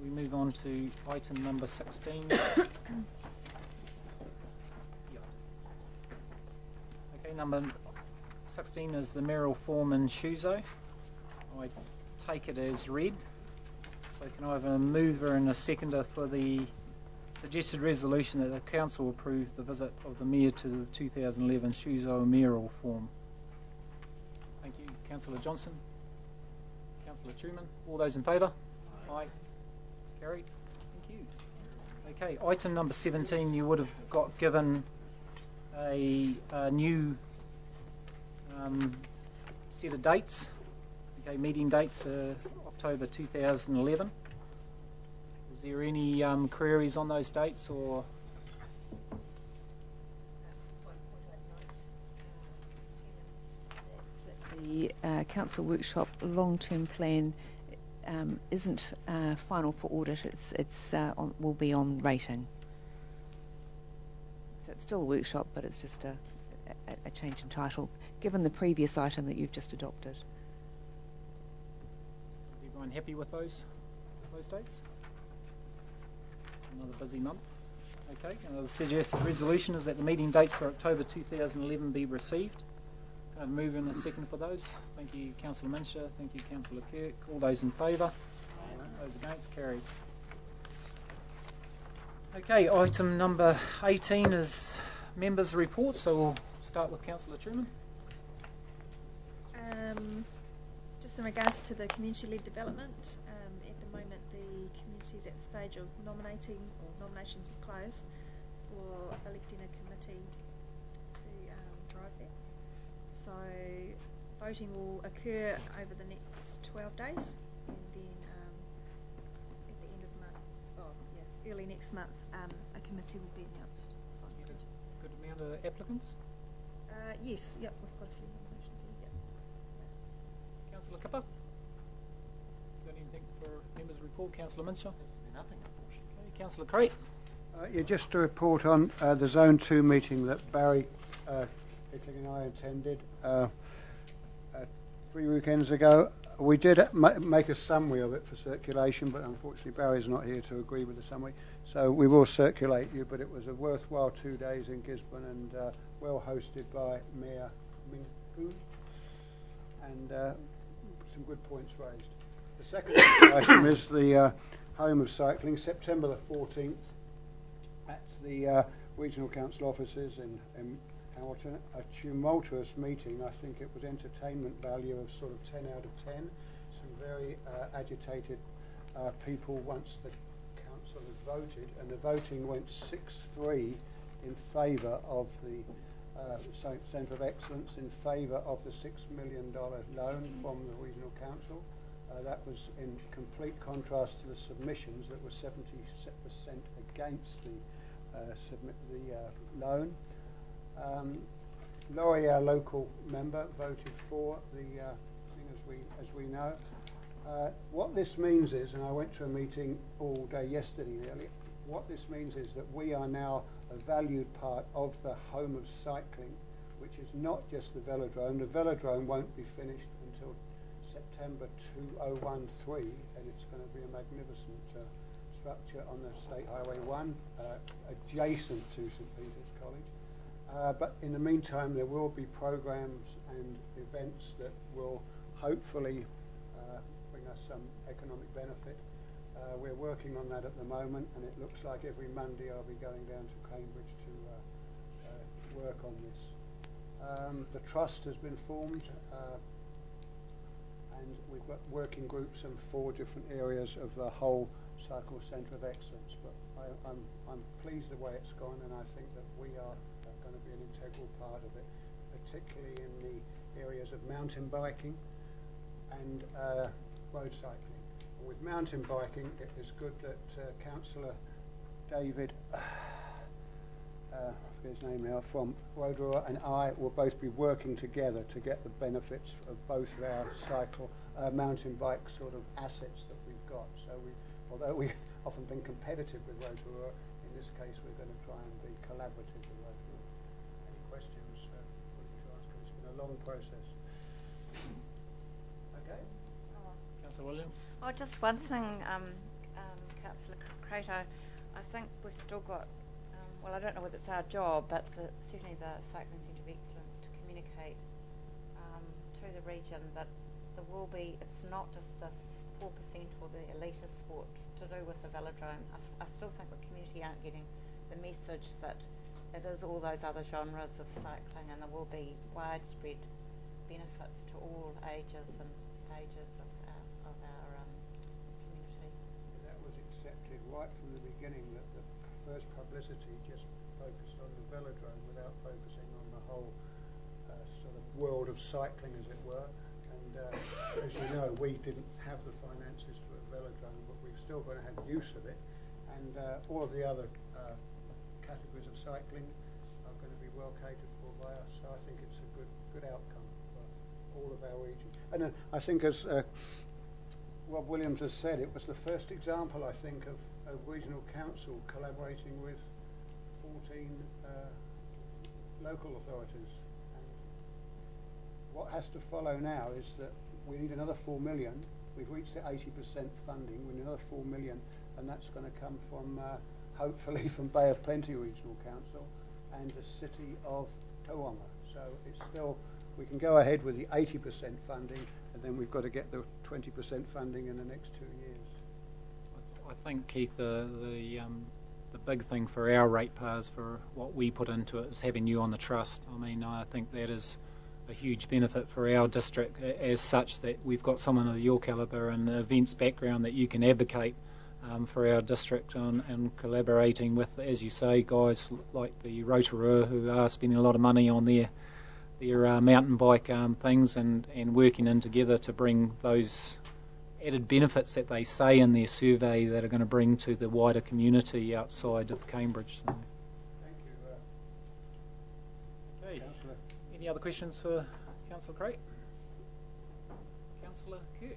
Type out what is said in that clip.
we move on to item number 16? Okay, number 16 is the mayoral form in Shuzo. I take it as read. So can I have a mover and a seconder for the suggested resolution that the council approve the visit of the mayor to the 2011 Shuzo mayoral form? Thank you, Councillor Johnson. Councillor Truman. All those in favour? Aye. Carried. Thank you. Okay, item number 17, you would have got given a new set of dates. Okay, meeting dates for October 2011. Is there any queries on those dates or? The council workshop long-term plan isn't final for audit. It's will be on rating. So it's still a workshop, but it's just a change in title, given the previous item that you've just adopted. Is everyone happy with those dates? Another busy month. Okay, the suggested resolution is that the meeting dates for October 2011 be received. Can I move in a second for those? Thank you, Councillor Minsher. Thank you, Councillor Kirk. All those in favour? Those against? Carried. Okay, item number 18 is members' reports, so we'll start with Councillor Truman. Just in regards to the community-led development, at the moment the community is at the stage of nominating, or nominations have closed, for electing a committee to drive that. So voting will occur over the next 12 days, and then at the end of early next month, a committee will be announced. Good amount of applicants? Yes, yep, we've got a few nominations here. Yep. Councillor Kipper? Got anything for members' report? Councillor Minshaw? Nothing, unfortunately. Okay, Councillor Craig? Yeah, just to report on the Zone 2 meeting that Barry Hickling and I attended 3 weekends ago. We did make a summary of it for circulation, but unfortunately Barry's not here to agree with the summary, so we will circulate you. But it was a worthwhile 2 days in Gisborne, and well hosted by Mayor Minghu, and some good points raised. The second item is the Home of Cycling, September the 14th at the Regional Council offices in Hamilton. A tumultuous meeting. I think it was entertainment value of sort of 10 out of 10. Some very agitated people once the council had voted, and the voting went 6-3 in favour of the Centre of Excellence, in favour of the $6 million loan from the Regional Council. That was in complete contrast to the submissions that were 70% against the loan. Laurie, our local member, voted for the thing, as we know. What this means is, and I went to a meeting all day yesterday nearly, what this means is that we are now a valued part of the Home of Cycling, which is not just the velodrome. The velodrome won't be finished until September 2013, and it's going to be a magnificent structure on the State Highway 1, adjacent to St Peter's College. But in the meantime, there will be programs and events that will hopefully bring us some economic benefit. We're working on that at the moment, and it looks like every Monday I'll be going down to Cambridge to work on this. The trust has been formed, and we've got working groups in 4 different areas of the whole Cycle Centre of Excellence. But I'm pleased the way it's gone, and I think that we are going to be an integral part of it, particularly in the areas of mountain biking and road cycling. With mountain biking, it is good that Councillor David, I forget his name now, from Rotorua, and I will both be working together to get the benefits of both of our mountain bike sort of assets that we've got. So although we've often been competitive with Rotorua, in this case we're going to try and be collaborative with Rotorua. Any questions? It's been a long process. Okay. Councillor Williams? Oh, just one thing. Councillor Crato, I think we've still got, well, I don't know whether it's our job, but certainly the Cycling Centre of Excellence to communicate to the region that there will be, it's not just this 4% or the elitist sport to do with the velodrome. I still think the community aren't getting the message that it is all those other genres of cycling, and there will be widespread benefits to all ages and stages of our community. That was accepted right from the beginning, that the first publicity just focused on the velodrome without focusing on the whole sort of world of cycling, as it were. And as you know, we didn't have the finances to a velodrome, but we're still going to have use of it. And all of the other categories of cycling are going to be well catered for by us. So I think it's a good outcome for all of our region. And I think, as Rob Williams has said, it was the first example, I think, of a regional council collaborating with 14 local authorities. And what has to follow now is that we need another 4 million. We've reached the 80% funding. We need another 4 million, and that's going to come from hopefully from Bay of Plenty Regional Council and the city of Tauranga. So it's still, we can go ahead with the 80% funding, and then we've got to get the 20% funding in the next 2 years. I think, Keith, the big thing for our ratepayers, for what we put into it, is having you on the trust. I mean, I think that is a huge benefit for our district as such, that we've got someone of your calibre and events background that you can advocate for our district and collaborating with, as you say, guys like the Rotorua, who are spending a lot of money on their mountain bike things and working in together to bring those added benefits that they say in their survey that are going to bring to the wider community outside of Cambridge. So. Thank you. Okay. Councillor. Any other questions for Councillor Crate? Councillor Kirk.